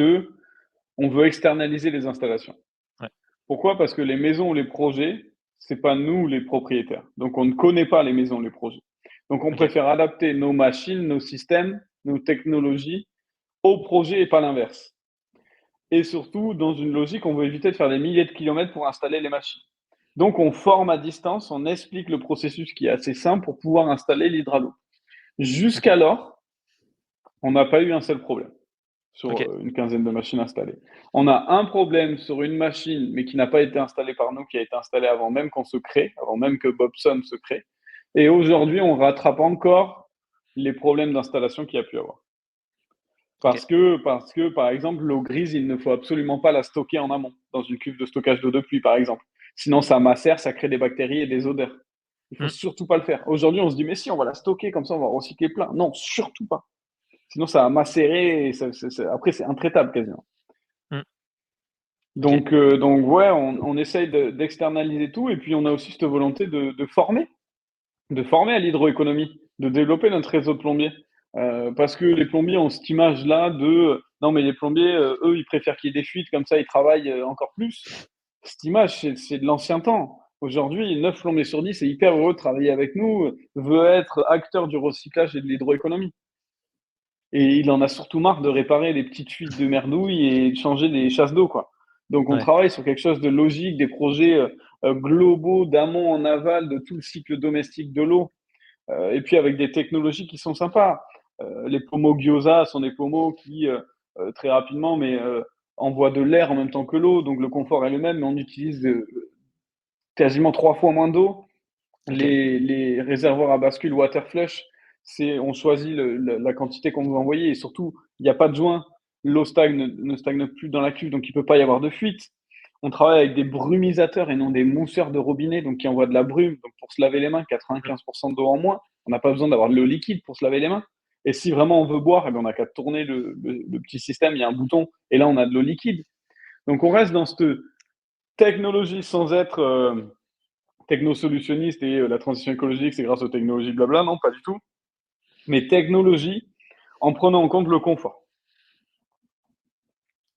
on veut externaliser les installations. ouais, Pourquoi? Parce que les maisons ou les projets, c'est pas nous les propriétaires. Donc, on ne connaît pas les maisons, les projets. Donc, on OK, préfère adapter nos machines, nos systèmes, nos technologies au projet et pas l'inverse. Et surtout, dans une logique, on veut éviter de faire des milliers de kilomètres pour installer les machines. Donc, on forme à distance, on explique le processus qui est assez simple pour pouvoir installer l'hydralo. OK, Jusqu'alors, on n'a pas eu un seul problème sur OK, une quinzaine de machines installées. On a un problème sur une machine, mais qui n'a pas été installée par nous, qui a été installée avant même qu'on se crée, avant même que Bobson se crée. Et aujourd'hui, on rattrape encore les problèmes d'installation qu'il y a pu avoir. OK, Par exemple, l'eau grise, il ne faut absolument pas la stocker en amont, dans une cuve de stockage d'eau de pluie, par exemple. Sinon, ça macère, ça crée des bactéries et des odeurs. Il faut mmh, surtout pas le faire. Aujourd'hui, on se dit, mais si, on va la stocker, comme ça, on va recycler plein. Non, surtout pas. Sinon, ça va macérer et après, c'est intraitable quasiment. mmh, OK, Donc ouais, on essaye d'externaliser tout et puis on a aussi cette volonté de former à l'hydroéconomie, de développer notre réseau de plombiers. Parce que les plombiers ont cette image-là non, mais les plombiers, eux, ils préfèrent qu'il y ait des fuites, comme ça, ils travaillent encore plus. Cette image, c'est de l'ancien temps. Aujourd'hui, 9 plombiers sur 10 est hyper heureux de travailler avec nous, veut être acteur du recyclage et de l'hydroéconomie. Et il en a surtout marre de réparer les petites fuites de merdouille et de changer des chasses d'eau, quoi. Donc, on ouais, travaille sur quelque chose de logique, des projets globaux d'amont en aval de tout le cycle domestique de l'eau. Et puis avec des technologies qui sont sympas. Les pommeaux gyoza sont des pommeaux qui, très rapidement, envoient de l'air en même temps que l'eau, donc le confort est le même, mais on utilise quasiment 3 fois moins d'eau. OK, Les réservoirs à bascule water flush, On choisit la quantité qu'on veut envoyer et surtout, il n'y a pas de joint. L'eau ne stagne plus dans la cuve, donc il ne peut pas y avoir de fuite. On travaille avec des brumisateurs et non des mousseurs de robinet, donc qui envoient de la brume. Donc pour se laver les mains, 95% d'eau en moins. On n'a pas besoin d'avoir de l'eau liquide pour se laver les mains. Et si vraiment on veut boire, eh bien, on n'a qu'à tourner le petit système, il y a un bouton, et là on a de l'eau liquide. Donc on reste dans cette technologie sans être technosolutionniste et la transition écologique, c'est grâce aux technologies, blabla, non, pas du tout. Mais technologie en prenant en compte le confort.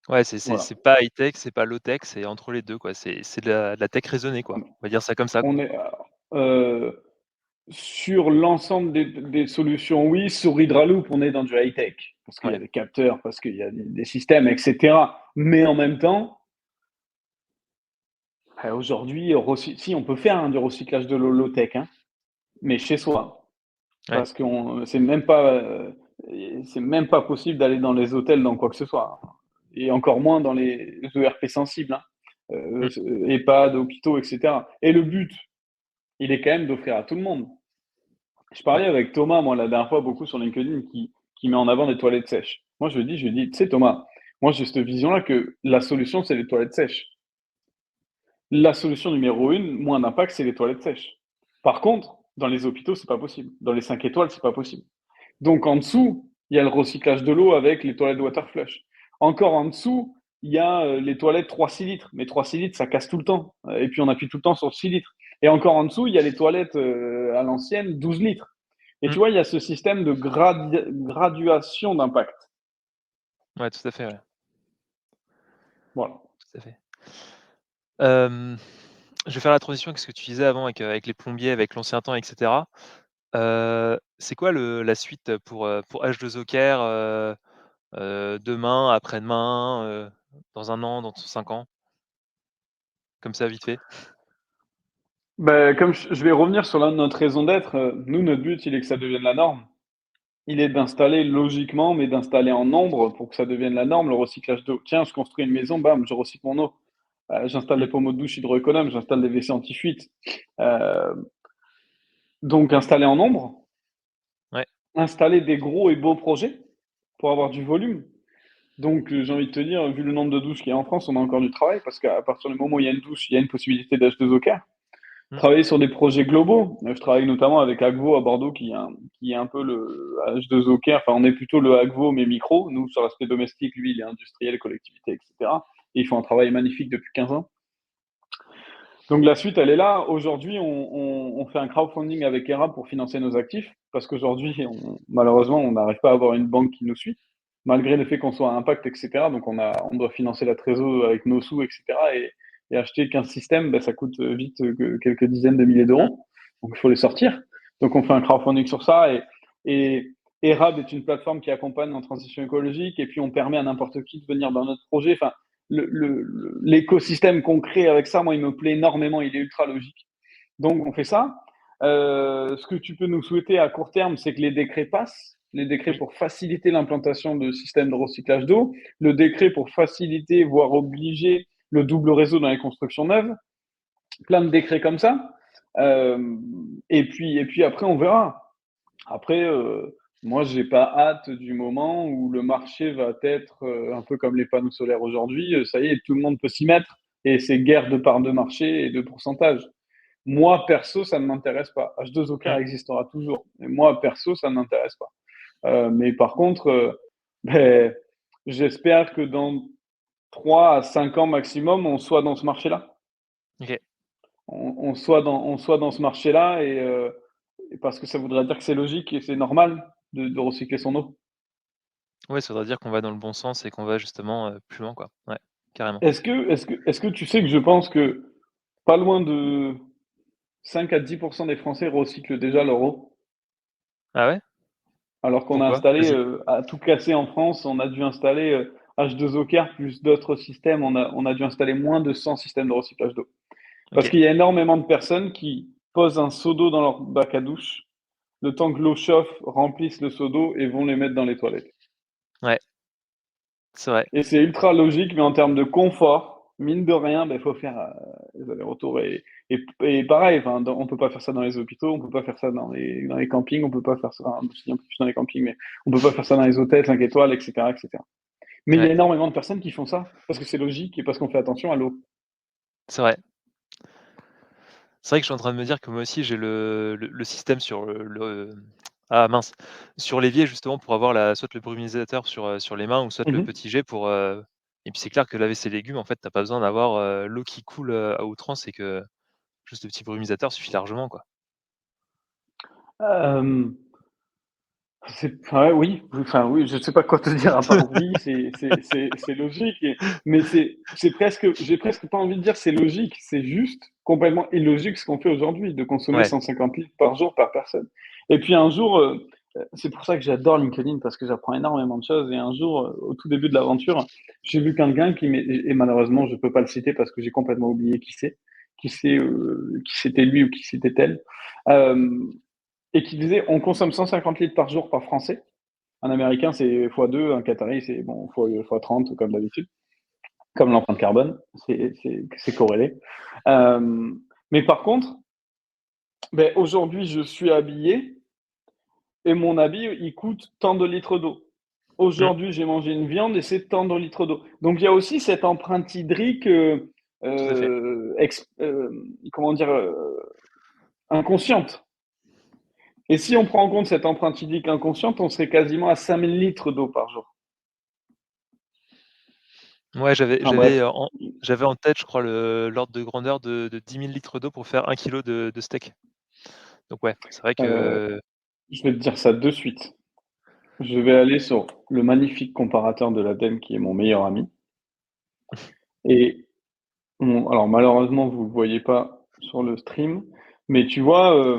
Ouais, Voilà. c'est pas high-tech, c'est pas low-tech, c'est entre les 2 quoi. C'est de la tech raisonnée, quoi. On va dire ça comme ça, On quoi. est sur l'ensemble des solutions, oui. Sur Hydraloop, on est dans du high-tech parce qu'il y Ouais. a des capteurs, parce qu'il y a des systèmes, etc. Mais en même temps, aujourd'hui, si on peut faire du recyclage de l'eau low-tech, hein, mais chez soi, Ouais. parce que c'est même pas possible d'aller dans les hôtels, dans quoi que ce soit, hein, et encore moins dans les ERP sensibles, hein, Mmh. EHPAD, hôpitaux, etc. Et le but, il est quand même d'offrir à tout le monde. Je Ouais. parlais avec Thomas, moi, la dernière fois, beaucoup sur LinkedIn, qui met en avant des toilettes sèches. Moi, je lui dis, tu sais, Thomas, moi, j'ai cette vision-là que la solution, c'est les toilettes sèches. La solution numéro une, moins d'impact, c'est les toilettes sèches. Par contre, dans les hôpitaux, c'est pas possible. Dans les 5 étoiles, c'est pas possible. Donc, en dessous, il y a le recyclage de l'eau avec les toilettes water flush. Encore en dessous, il y a les toilettes 3-6 litres. Mais 3-6 litres, ça casse tout le temps. Et puis, on appuie tout le temps sur 6 litres. Et encore en dessous, il y a les toilettes à l'ancienne, 12 litres. Et Mmh. tu vois, il y a ce système de graduation d'impact. Ouais, tout à fait, ouais. Voilà. Tout à fait. Hem, je vais faire la transition avec ce que tu disais avant avec les plombiers, avec l'ancien temps et cetera. C'est quoi la suite pour H2O Care, demain, après-demain, dans 1 an, dans 5 ans? Comme ça, vite fait. Ben, comme je vais revenir sur notre raison d'être, nous, notre but, il est que ça devienne la norme. Il est d'installer logiquement, mais d'installer en nombre pour que ça devienne la norme, le recyclage d'eau. Tiens, je construis une maison, bam, je recycle mon eau. J'installe des Mmh. pommeaux de douche hydroéconomes, j'installe des WC anti-fuite. Euh, donc, installer en nombre, Ouais. installer des gros et beaux projets pour avoir du volume. Donc, j'ai envie de te dire, vu le nombre de douches qu'il y a en France, on a encore du travail parce qu'à partir du moment où il y a une douche, il y a une possibilité d'H2O Care. Mmh. Travailler sur des projets globaux. Je travaille notamment avec Agvo à Bordeaux, qui est un peu le H2O Care. Enfin, on est plutôt le Agvo, mais micro. Nous, sur l'aspect domestique, lui, il est industriel, collectivité, etc. Et ils font un travail magnifique depuis 15 ans. Donc, la suite, elle est là. Aujourd'hui, on fait un crowdfunding avec ERA pour financer nos actifs, parce qu'aujourd'hui, malheureusement, on n'arrive pas à avoir une banque qui nous suit, malgré le fait qu'on soit à impact, etc. Donc, on doit financer la trésor avec nos sous, etc. Et acheter 15 systèmes, ben, ça coûte vite quelques dizaines de milliers Mmh. d'euros. Donc, il faut les sortir. Donc, on fait un crowdfunding sur ça. Et ERAB est une plateforme qui accompagne en transition écologique. Et puis, on permet à n'importe qui de venir dans notre projet. Enfin, l'écosystème qu'on crée avec ça, moi, il me plaît énormément. Il est ultra logique. Donc, on fait ça. Ce que tu peux nous souhaiter à court terme, c'est que les décrets passent. Les décrets Oui. pour faciliter l'implantation de systèmes de recyclage d'eau. Le décret pour faciliter, voire obliger le double réseau dans les constructions neuves. Plein de décrets comme ça. Et puis après, on verra. Après, moi, j'ai pas hâte du moment où le marché va être un peu comme les panneaux solaires aujourd'hui. Ça y est, tout le monde peut s'y mettre et c'est guerre de part de marché et de pourcentage. Moi, perso, ça ne m'intéresse pas. H2O Car Mmh. existera toujours. Mais moi, perso, ça ne m'intéresse pas. Mais par contre, ben, j'espère que dans 3 à 5 ans maximum, on soit dans ce marché-là. OK. On soit dans ce marché-là et parce que ça voudrait dire que c'est logique et c'est normal de recycler son eau. Ouais, ça voudrait dire qu'on va dans le bon sens et qu'on va justement, plus loin, quoi. Ouais, carrément. Est-ce que tu sais que je pense que pas loin de 5 à 10 des Français recyclent déjà leur eau? Ah ouais? Alors qu'on a Pourquoi? installé, Vas-y. à tout casser en France, on a dû installer, H2O Car plus d'autres systèmes. On a dû installer moins de 100 systèmes de recyclage d'eau. Parce OK. qu'il y a énormément de personnes qui posent un seau d'eau dans leur bac à douche, le temps que l'eau chauffe, remplissent le seau d'eau et vont les mettre dans les toilettes. Ouais, c'est vrai. Et c'est ultra logique, mais en termes de confort, mine de rien, il faut faire les allers-retours et pareil, enfin, on peut pas faire ça dans les hôpitaux, on peut pas faire ça dans les campings, on peut pas faire ça, enfin, je dis un peu plus dans les campings, mais on peut pas faire ça dans les hôtels 5 étoiles, etc., etc. Mais il y Ouais, a énormément de personnes qui font ça parce que c'est logique et parce qu'on fait attention à l'eau. c'est vrai. C'est vrai que je suis en train de me dire que moi aussi j'ai le système sur ah mince, sur l'évier justement pour avoir la soit le brumisateur sur les mains ou soit le Mmh. petit jet pour, et puis c'est clair que laver ses légumes en fait, tu as pas besoin d'avoir, l'eau qui coule, à outrance et que juste le petit brumisateur suffit largement, quoi. Hem ouais, oui, enfin, oui, je sais pas quoi te dire à part oui, c'est logique mais c'est presque j'ai presque pas envie de dire c'est logique, c'est juste complètement illogique ce qu'on fait aujourd'hui, de consommer Ouais, 150 litres par jour par personne. Et puis un jour, c'est pour ça que j'adore LinkedIn parce que j'apprends énormément de choses et un jour, au tout début de l'aventure, j'ai vu quelqu'un qui m'est et malheureusement je peux pas le citer parce que j'ai complètement oublié qui c'était lui ou qui c'était elle, hem et qui disait: «On consomme 150 litres par jour par Français». Un Américain, c'est fois 2, un Qatari, c'est bon, fois 30 comme d'habitude, comme l'empreinte carbone, c'est corrélé. Mais par contre, aujourd'hui, je suis habillé et mon habit, il coûte tant de litres d'eau. mmh, Aujourd'hui, j'ai mangé une viande et c'est tant de litres d'eau. Donc il y a aussi cette empreinte hydrique, tout à fait. comment dire? Inconsciente. Et si on prend en compte cette empreinte hydrique inconsciente, on serait quasiment à 5 000 litres d'eau par jour. Ouais, Enfin bref. j'avais en tête, je crois, l'ordre de grandeur de 10 000 litres d'eau pour faire 1 kilo de steak. Donc ouais, c'est vrai Heu, que je vais te dire ça de suite. Je vais aller sur le magnifique comparateur de l'ADEME qui est mon meilleur ami et alors malheureusement vous ne le voyez pas sur le stream, mais tu vois,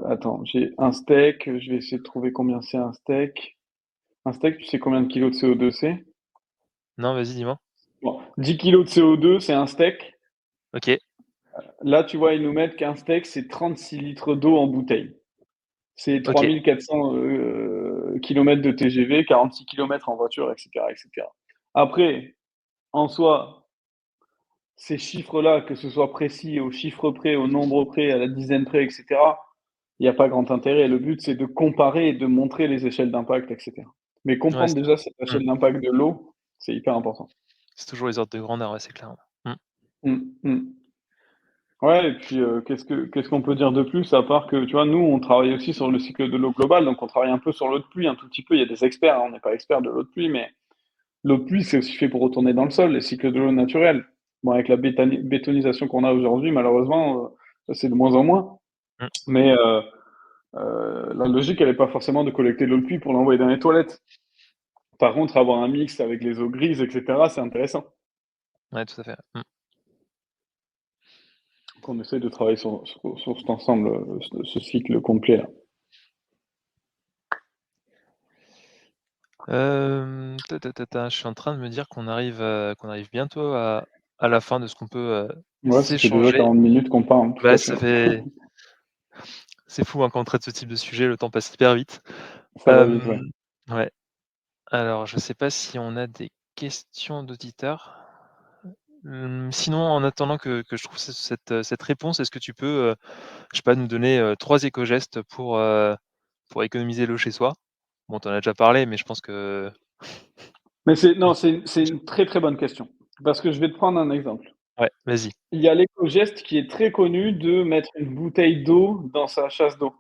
attends, j'ai un steak, je vais essayer de trouver combien c'est un steak. Un steak, tu sais combien de kilos de CO2 c'est? non, vas-y, dis-moi? Bon, 10 kilos de CO2, c'est un steak. OK, Là, tu vois, ils nous mettent qu'un steak, c'est 36 litres d'eau en bouteille. C'est OK. 3 400 kilomètres de TGV, 46 kilomètres en voiture, et cetera, et cetera. Après, en soi, ces chiffres-là, que ce soit précis, au chiffre près, au nombre près, à la dizaine près, et cetera, il y a pas grand intérêt. Le but, c'est de comparer et de montrer les échelles d'impact, et cetera. Mais Ouais, comprendre déjà cette mmh, échelle d'impact de l'eau, c'est hyper important. c'est toujours les ordres de grandeur, ouais, c'est clair. Mmh. Mmh, mmh. Ouais et puis, qu'est-ce qu'on peut dire de plus à part que, tu vois, nous, on travaille aussi sur le cycle de l'eau global, donc on travaille un peu sur l'eau de pluie, un tout petit peu. Il y a des experts, hein, on n'est pas experts de l'eau de pluie, mais l'eau de pluie, c'est aussi fait pour retourner dans le sol, les cycles de l'eau naturelle. Bon, avec la bétonisation qu'on a aujourd'hui, malheureusement, c'est de moins en moins. Mmh. Mais, la logique, elle est pas forcément de collecter de l'eau de pluie pour l'envoyer dans les toilettes. Par contre, avoir un mix avec les eaux grises et cetera, c'est intéressant. Ouais, tout à fait. Mmh. Donc on essaie de travailler sur cet ensemble, ce cycle complet-là. Je suis en train de me dire qu'on arrive bientôt à la fin de ce qu'on peut, Ouais, ça fait déjà s'échanger. 40 minutes qu'on parle, tout Bah, à fait. ça fait c'est fou, hein, quand on traite ce type de sujet, le temps passe hyper vite. Ça va vite, ouais. Ouais, alors je sais pas si on a des questions d'auditeurs? Sinon, en attendant que je trouve cette réponse, est-ce que tu peux, je sais pas, nous donner, 3 éco-gestes pour économiser l'eau chez soi? Bon, tu en as déjà parlé, mais je pense que Mais non, c'est une très, très bonne question. Parce que je vais te prendre un exemple. ouais, vas-y. Il y a l'éco-geste qui est très connu de mettre une bouteille d'eau dans sa chasse d'eau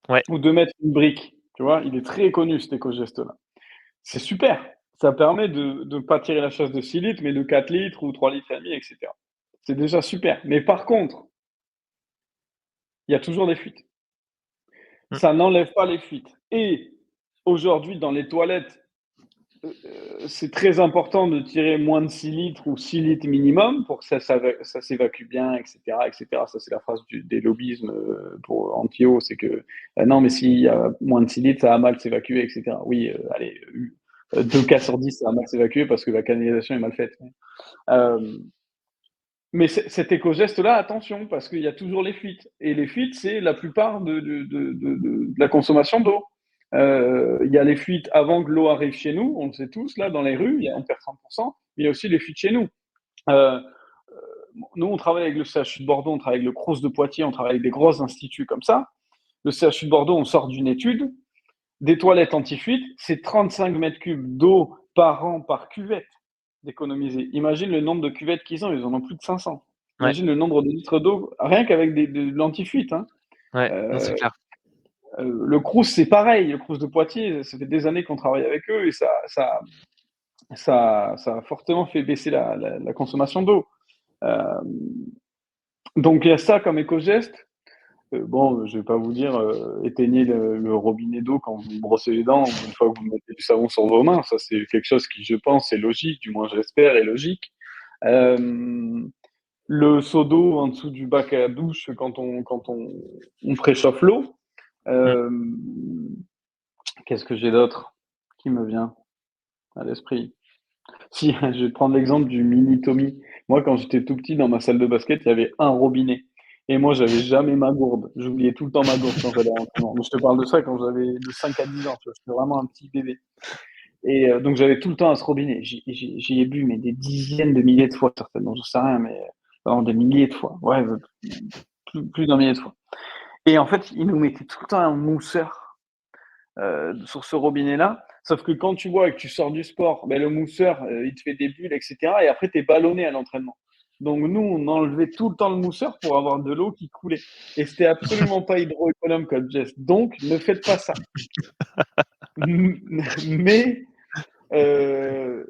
Ouais, ou de mettre une brique, tu vois? Il est très connu cet éco-geste-là. C'est super, ça permet de pas tirer la chasse de 6 litres, mais de 4 litres ou 3 litres et demi, et cetera. C'est déjà super. Mais par contre, il y a toujours des fuites. mmh, Ça n'enlève pas les fuites et aujourd'hui dans les toilettes, c'est très important de tirer moins de 6 litres ou 6 litres minimum pour que ça s'évacue bien, et cetera, et cetera. Ça, c'est la phrase des lobbyismes pour anti-eau, c'est que non, mais s'il y a moins de 6 litres, ça va mal s'évacuer, et cetera. Oui, allez, 2 cas sur 10, ça va mal s'évacuer parce que la canalisation est mal faite. Euh, mais cet éco-geste-là, attention, parce qu'il y a toujours les fuites. Et les fuites, c'est la plupart de la consommation d'eau. Il y a les fuites avant que l'eau arrive chez nous, on le sait tous, là, dans les rues, on perd 30%. mais il y a aussi les filles de chez nous. Euh, Nous, on travaille avec le CHU de Bordeaux, on travaille avec le Crous de Poitiers, on travaille avec des gros instituts comme ça. Le CHU de Bordeaux, on sort d'une étude, des toilettes anti-fuite, c'est 35 mètres cubes d'eau par an par cuvette d'économiser. Imagine le nombre de cuvettes qu'ils ont, ils en ont plus de 500. Ouais, Imagine le nombre de litres d'eau, rien qu'avec de l'anti-fuite. Hein. ouais, non, c'est Euh, clair. le Crous, c'est pareil. Le Crous de Poitiers, ça fait des années qu'on travaille avec eux et ça a fortement fait baisser la consommation d'eau. Euh, donc il y a ça comme éco-geste. Bon, je vais pas vous dire éteignez le robinet d'eau quand vous brossez les dents ou une fois que vous mettez du savon sur vos mains. Ça, c'est quelque chose qui, je pense, est logique, du moins j'espère, est logique. Euh, le seau d'eau en dessous du bac à douche quand on préchauffe l'eau. Mmh. Euh, Qu'est-ce que j'ai d'autre qui me vient à l'esprit? Si, je vais prendre l'exemple du mini Tommy. Moi, quand j'étais tout petit, dans ma salle de basket, il y avait un robinet. Et moi, j'avais jamais ma gourde. J'oubliais tout le temps ma gourde quand j'allais à l'entraînement. Mais je te parle de ça quand j'avais de 5 à 10 ans. Tu vois, j'étais vraiment un petit bébé. Et donc, j'avais tout le temps à ce robinet. J'y ai bu, mais des dizaines de milliers de fois, certainement. Je sais rien, mais vraiment des milliers de fois. Ouais, plus d'un millier de fois. Et en fait, ils nous mettaient tout le temps un mousseur sur ce robinet-là. Sauf que quand tu vois que tu sors du sport, ben, le mousseur, il te fait des bulles, etc. Et après, tu es ballonné à l'entraînement. Donc nous, on enlevait tout le temps le mousseur pour avoir de l'eau qui coulait. Et c'était absolument pas hydroéconome comme geste. Donc, ne faites pas ça. Mais euh,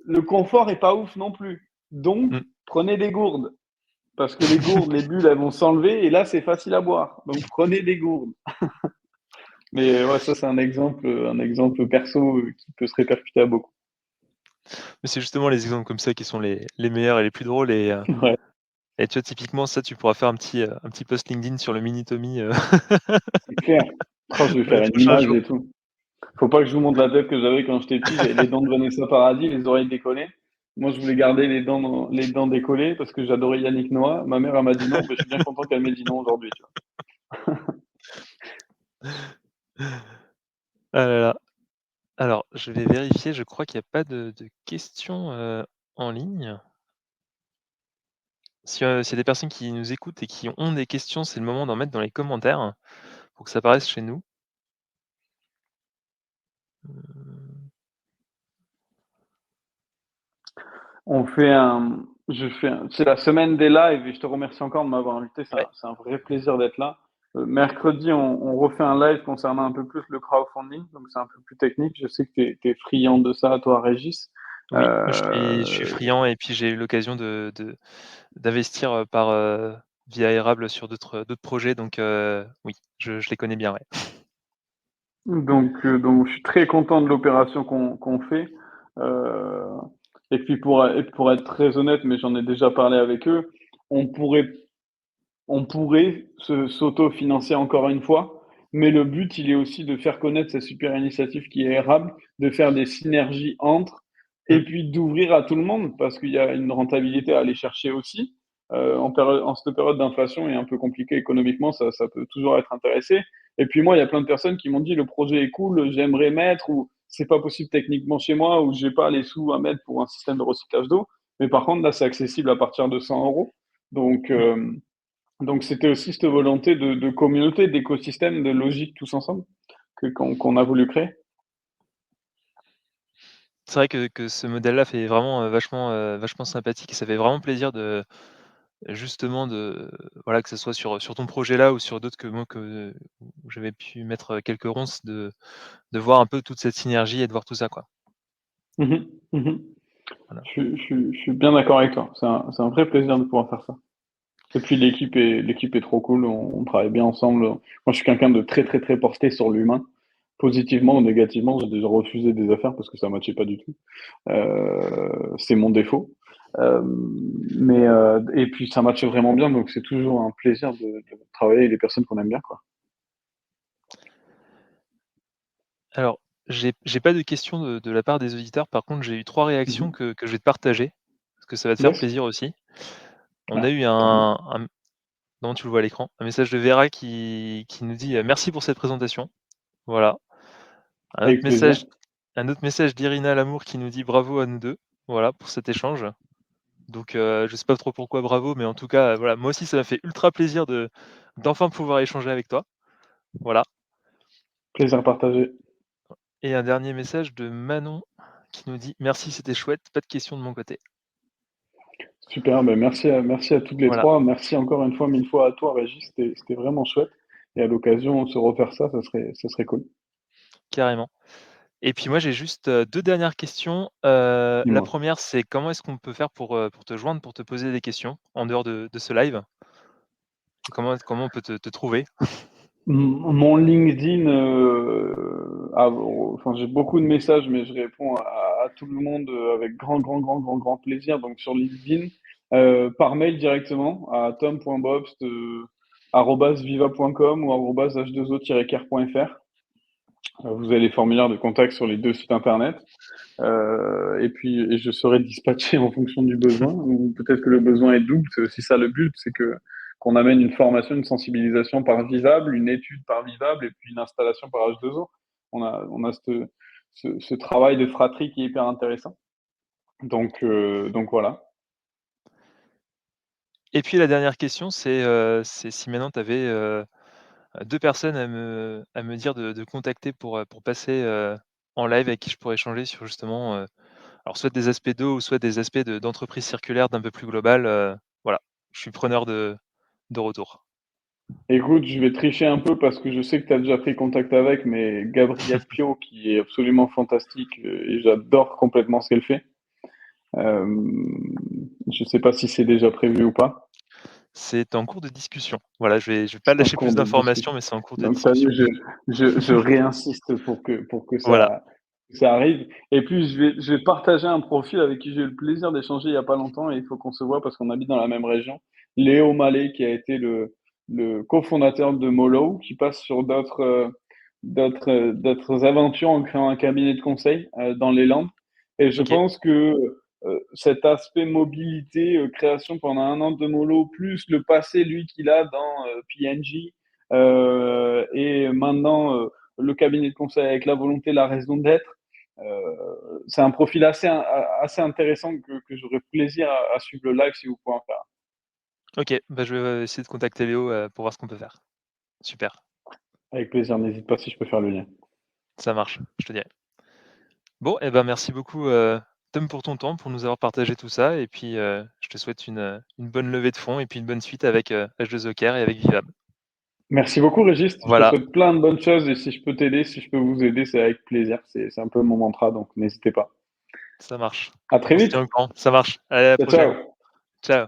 le confort est pas ouf non plus. Donc, Mmh. prenez des gourdes. Parce que les gourdes, les bulles, elles vont s'enlever et là, c'est facile à boire. Donc, prenez des gourdes. Mais ouais, ça, c'est un exemple perso qui peut se répercuter à beaucoup. Mais c'est justement les exemples comme ça qui sont les meilleurs et les plus drôles Ouais, et tu vois, typiquement, ça, tu pourras faire un petit post LinkedIn sur le mini Tommy, c'est clair. Oh, je vais dans les faire une prochains image jours. et tout. Faut pas que je vous montre la tête que j'avais quand j'étais petit. J'avais les dents de Vanessa Paradis, les oreilles décollées. Moi, je voulais garder les dents décollées parce que j'adorais Yannick Noah. Ma mère, elle m'a dit non. Mais je suis bien content qu'elle m'ait dit non aujourd'hui, tu Ah là là. Alors, je vais vérifier, je crois qu'il y a pas de questions, en ligne. S'il y a des personnes qui nous écoutent et qui ont des questions, c'est le moment d'en mettre dans les commentaires pour que ça apparaisse chez nous. Mmh, On fait un, c'est la semaine des lives et je te remercie encore de m'avoir invité. ouais. C'est un vrai plaisir d'être là. Mercredi, on refait un live concernant un peu plus le crowdfunding, donc c'est un peu plus technique. Je sais que tu es friand de ça, toi, Régis. Oui, moi je suis Euh, friand et puis j'ai eu l'occasion d'investir, via Airable sur d'autres projets donc oui, je les connais bien, ouais. donc, je suis très content de l'opération qu'on fait. Euh, et puis pour être très honnête, mais j'en ai déjà parlé avec eux, on pourrait s'auto-financer encore une fois, mais le but, il est aussi de faire connaître cette super initiative qui est Érable, de faire des synergies entre, et Mmh, puis d'ouvrir à tout le monde, parce qu'il y a une rentabilité à aller chercher aussi. En cette période d'inflation et un peu compliquée économiquement, ça peut toujours être intéressé. Et puis moi, il y a plein de personnes qui m'ont dit le projet est cool, j'aimerais mettre, ou c'est pas possible techniquement chez moi, ou j'ai pas les sous à mettre pour un système de recyclage d'eau. Mais par contre, là, c'est accessible à partir de 100 euros. Donc, mmh. c'était aussi cette volonté de communauté, d'écosystème, de logique tous ensemble qu'on a voulu créer. C'est vrai que ce modèle-là fait vraiment, vachement sympathique et ça fait vraiment plaisir de justement voilà, que ce soit sur ton projet-là ou sur d'autres où j'avais pu mettre, quelques ronces de voir un peu toute cette synergie et de voir tout ça, quoi. Mhm, mhm. Voilà. Je suis bien d'accord avec toi. C'est un vrai plaisir de pouvoir faire ça. Et puis l'équipe est trop cool. On travaille bien ensemble. Moi, je suis quelqu'un de très très très porté sur l'humain, positivement ou négativement. J'ai déjà refusé des affaires parce que ça matchait pas du tout. C'est mon défaut. Euh, et puis ça matche vraiment bien, donc c'est toujours un plaisir de travailler avec des personnes qu'on aime bien, quoi. Alors, j'ai pas de questions de la part des auditeurs. Par contre, j'ai eu 3 réactions Mhm. que je vais te partager, parce que ça va te faire Yes. plaisir aussi. On a Ah, eu tant mieux. un non, tu le vois à l'écran, un message de Vera qui nous dit: «Merci pour cette présentation». Voilà. Un autre Avec plaisir. message un autre message d'Irina Lamour qui nous dit: «Bravo à nous 2». voilà, pour cet échange. Donc je sais pas trop pourquoi bravo, mais en tout cas, voilà, moi aussi ça m'a fait ultra plaisir d'enfin pouvoir échanger avec toi. Voilà. Plaisir partagé. Et un dernier message de Manon qui nous dit: «Merci, c'était chouette, pas de questions de mon côté». Super, ben merci à toutes les Voilà, 3. Merci encore une fois, 1000 fois à toi, Régis, c'était vraiment chouette et à l'occasion, on se refaire ça, ça serait cool. carrément. Et puis moi j'ai juste, 2 dernières questions. La Dis-moi. première c'est comment est-ce qu'on peut faire pour te joindre, pour te poser des questions en dehors de ce live? Comment on peut te trouver? Mon LinkedIn, enfin, j'ai beaucoup de messages, mais je réponds à tout le monde avec grand plaisir. Donc sur LinkedIn, par mail directement à tom.bobst @viva.com ou h2o-care.fr. Vous avez les formulaires de contact sur les 2 sites internet. Et je serai dispatché en fonction du besoin, ou peut-être que le besoin est double. C'est aussi ça le but, c'est que qu'on amène une formation, une sensibilisation par Vivable, une étude par Vivable et puis une installation par H2O. On a ce travail de fratrie qui est hyper intéressant. Donc voilà. Et puis la dernière question c'est si maintenant tu avais, 2 personnes à me dire de contacter pour passer, en live avec qui je pourrais échanger sur justement, alors soit des aspects d'eau ou soit des aspects d'entreprise circulaire d'un peu plus global, voilà. Je suis preneur de retour. Écoute, je vais tricher un peu parce que je sais que tu as déjà pris contact avec, mais Gabrielle Pio, qui est absolument fantastique, et j'adore complètement ce qu'elle fait. Je sais pas si c'est déjà prévu ou pas. C'est en cours de discussion. Voilà, je vais pas C'est en lâcher cours plus de d'informations, discussion. mais c'est en cours de Donc tu as vu, discussion. je réinsiste pour que Voilà, ça arrive. Et puis je vais partager un profil avec qui j'ai eu le plaisir d'échanger il y a pas longtemps et il faut qu'on se voit parce qu'on habite dans la même région. Léo Mallet, qui a été le cofondateur de Molo, qui passe sur d'autres aventures en créant un cabinet de conseil dans les Landes. Et je OK, pense que cet aspect mobilité, création pendant 1 an de Molo, plus le passé, lui, qu'il a dans P&G, et maintenant le cabinet de conseil avec la volonté, la raison d'être. C'est un profil assez intéressant que j'aurais plaisir à suivre le live si vous pouvez en faire. OK, bah, je vais essayer de contacter Léo, pour voir ce qu'on peut faire. Super, Avec plaisir, n'hésite pas si je peux faire le lien. ça marche, je te dirai. Bon et ben, merci beaucoup, Tom pour ton temps, pour nous avoir partagé tout ça et puis, je te souhaite une bonne levée de fonds et puis une bonne suite avec, H2O Care et avec Vivab. Merci beaucoup, Régis. Je te Voilà, souhaite plein de bonnes choses et si je peux t'aider, si je peux vous aider, c'est avec plaisir. C'est un peu mon mantra, donc n'hésitez pas. ça marche. À très On se vite. tient au courant, ça marche. Allez, à la Ciao, prochaine. ciao. Ciao.